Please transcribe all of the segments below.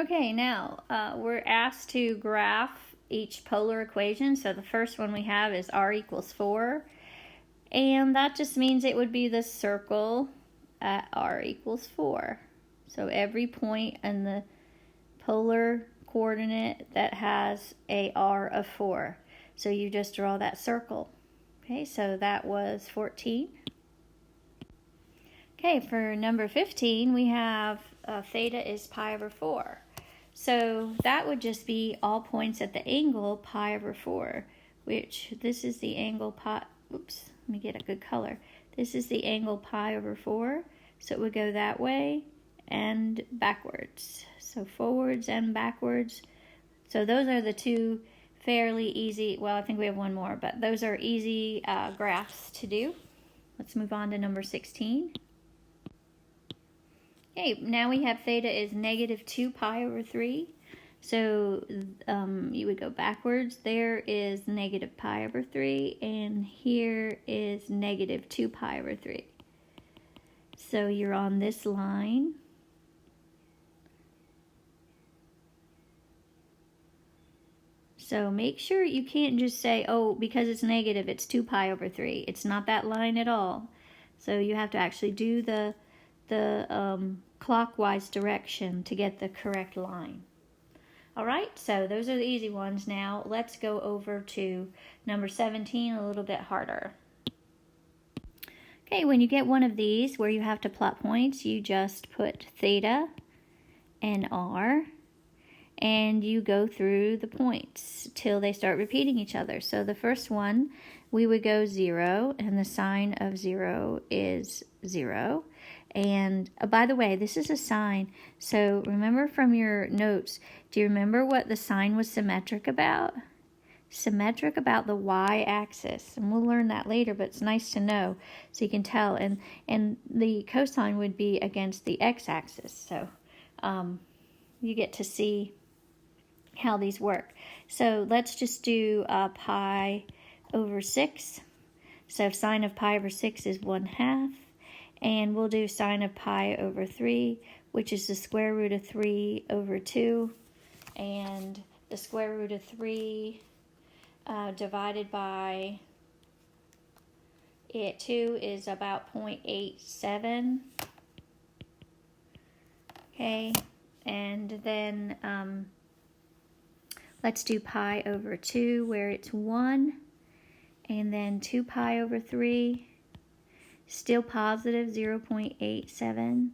Okay, now we're asked to graph each polar equation. So the first one we have is r equals 4. And that just means it would be the circle at r equals 4. So every point in the polar coordinate that has a r of 4. So you just draw that circle. Okay, so that was 14. Okay, for number 15, we have theta is pi over 4. So that would just be all points at the angle pi over 4, which this is the angle pi, oops, let me get a good color. This is the angle pi over 4, so it would go that way and backwards. So forwards and backwards. So those are the two fairly easy, well, I think we have one more, but those are easy graphs to do. Let's move on to number 16. Okay, now we have theta is negative 2 pi over 3. So you would go backwards. There is negative pi over 3, and here is negative 2 pi over 3. So you're on this line. So make sure you can't just say, oh, because it's negative, it's 2 pi over 3. It's not that line at all. So you have to actually do the clockwise direction to get the correct line. All right, so those are the easy ones. Now let's go over to number 17, a little bit harder. Okay, when you get one of these where you have to plot points, you just put theta and r, and you go through the points till they start repeating each other. So the first one, we would go 0, and the sign of 0 is 0. And by the way, this is a sign. So remember from your notes, do you remember what the sign was symmetric about? Symmetric about the y-axis. And we'll learn that later, but it's nice to know so you can tell. And the cosine would be against the x-axis. So you get to see how these work. So let's just do pi over 6. So sine of pi over 6 is 1/2. And we'll do sine of pi over 3, which is the square root of 3 over 2. And the square root of 3 divided by 2 is about 0.87. Okay, and then let's do pi over 2 where it's 1. And then 2 pi over 3. Still positive, 0.87,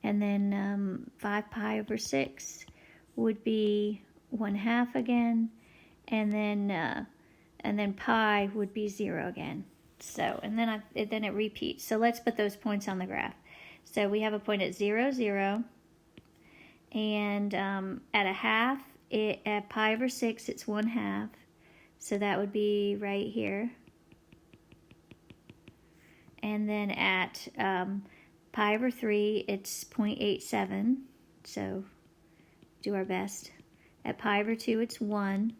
and then 5 pi over 6 would be 1/2 again, and then pi would be 0 again. So, and then it repeats. So let's put those points on the graph. So we have a point at 0, 0, and at a half, at pi over 6, it's 1/2. So that would be right here. And then at pi over 3, it's 0.87, so do our best. At pi over 2, it's 1,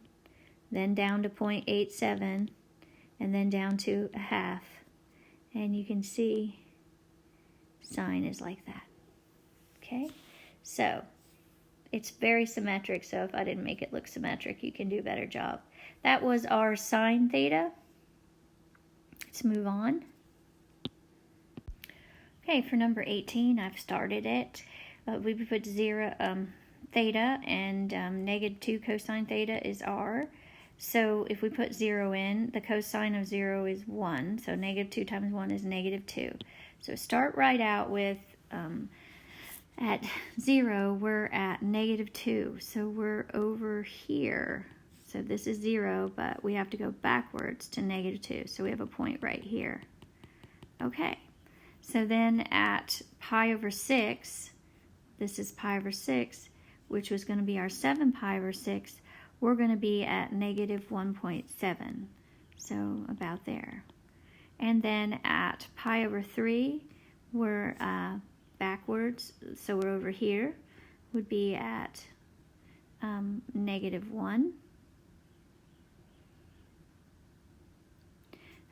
then down to 0.87, and then down to 1/2. And you can see sine is like that. Okay, so it's very symmetric, so if I didn't make it look symmetric, you can do a better job. That was our sine theta. Let's move on. Okay, for number 18, I've started it. We put 0 theta, and negative 2 cosine theta is r. So if we put 0 in, the cosine of 0 is 1. So negative 2 times 1 is negative 2. So start right out with, at 0, we're at negative 2. So we're over here. So this is 0, but we have to go backwards to negative 2. So we have a point right here. Okay. So then at pi over 6, this is pi over 6, which was going to be our 7 pi over 6, we're going to be at negative 1.7, so about there. And then at pi over 3, we're backwards, so we're over here, would be at negative 1.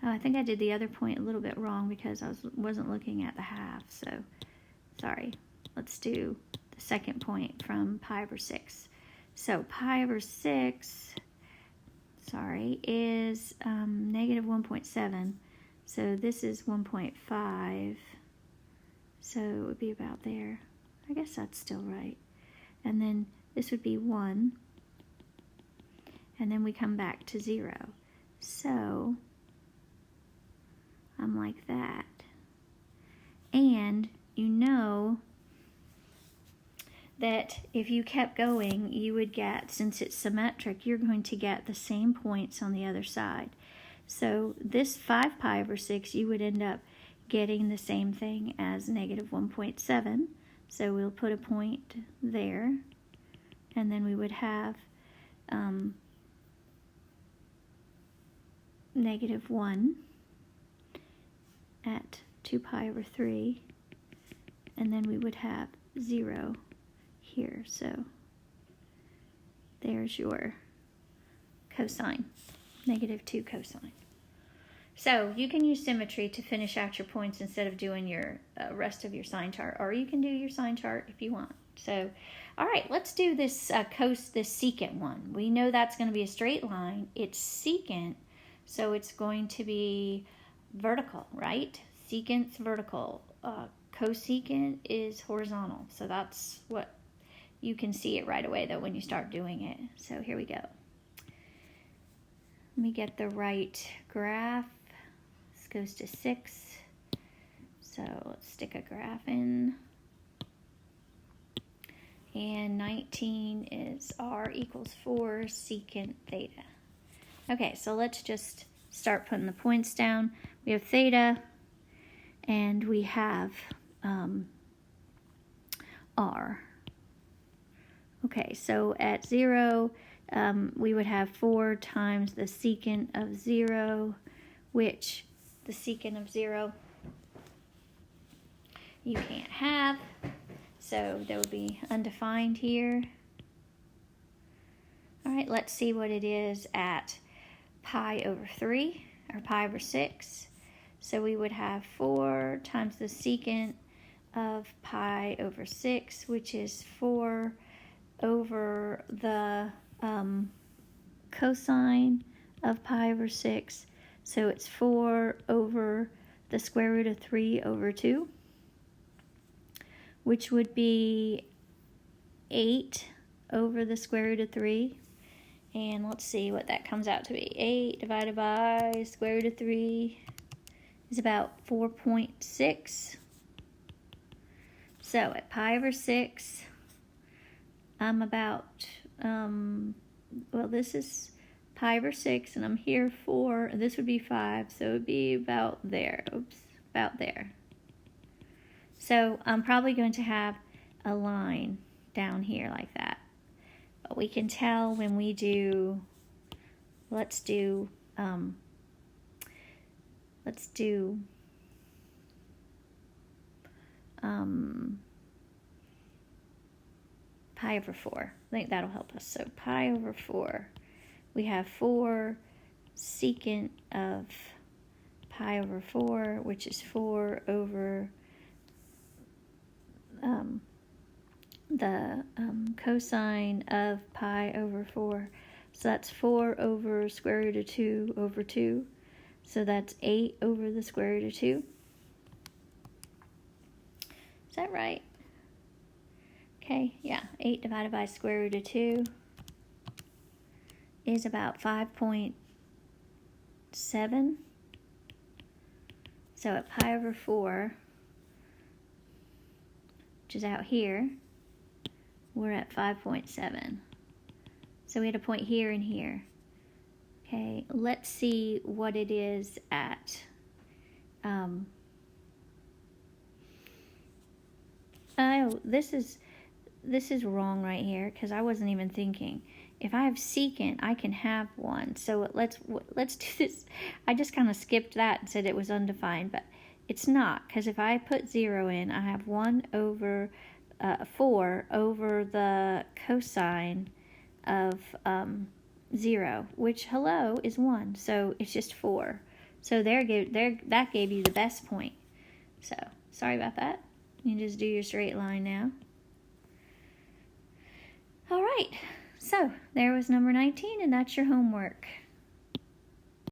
Oh, I think I did the other point a little bit wrong because I wasn't looking at the half, so sorry. Let's do second point from pi over 6. So pi over 6, sorry, is negative 1.7. So this is 1.5. So it would be about there. I guess that's still right. And then this would be 1. And then we come back to 0. So I'm like that. And you know that if you kept going, you would get, since it's symmetric, you're going to get the same points on the other side. So this 5 pi over 6, you would end up getting the same thing as negative 1.7. So we'll put a point there, and then we would have negative 1 at 2 pi over 3, and then we would have 0 here. So there's your cosine, negative 2 cosine. So you can use symmetry to finish out your points instead of doing your rest of your sine chart, or you can do your sine chart if you want. So, all right, let's do this this secant one. We know that's going to be a straight line. It's secant, so it's going to be vertical, right? Secant's vertical. Cosecant is horizontal. So that's what you can see it right away though when you start doing it. So here we go. Let me get the right graph. This goes to 6. So let's stick a graph in. And 19 is r equals 4 secant theta. Okay, so let's just start putting the points down. We have theta, and we have r. Okay, so at 0, we would have 4 times the secant of 0, which the secant of 0 you can't have. So there would be undefined here. All right, let's see what it is at pi over 3, or pi over 6. So we would have 4 times the secant of pi over 6, which is 4 over the cosine of pi over 6. So it's 4 over the square root of 3 over 2, which would be 8 over the square root of 3. And let's see what that comes out to be. 8 divided by square root of 3 is about 4.6. So at pi over 6, I'm about, well, this is pi over 6, and I'm here 4, and this would be 5, so it would be about there. Oops, about there. So I'm probably going to have a line down here like that. But we can tell when we do, let's do pi over 4. I think that'll help us. So pi over 4, we have 4 secant of pi over 4, which is 4 over the cosine of pi over 4. So that's 4 over square root of 2 over 2. So that's 8 over the square root of 2. Is that right? Okay, yeah. 8 divided by square root of 2 is about 5.7. So at pi over 4, which is out here, we're at 5.7. So we had a point here and here. Okay, let's see what it is at, oh, this is wrong right here because I wasn't even thinking. If I have secant, I can have 1. So let's do this. I just kind of skipped that and said it was undefined, but it's not, because if I put 0 in, I have 1 over 4 over the cosine of 0, which, hello, is 1. So it's just 4. So that gave you the best point. So sorry about that. You can just do your straight line now. right. So there was number 19, and that's your homework.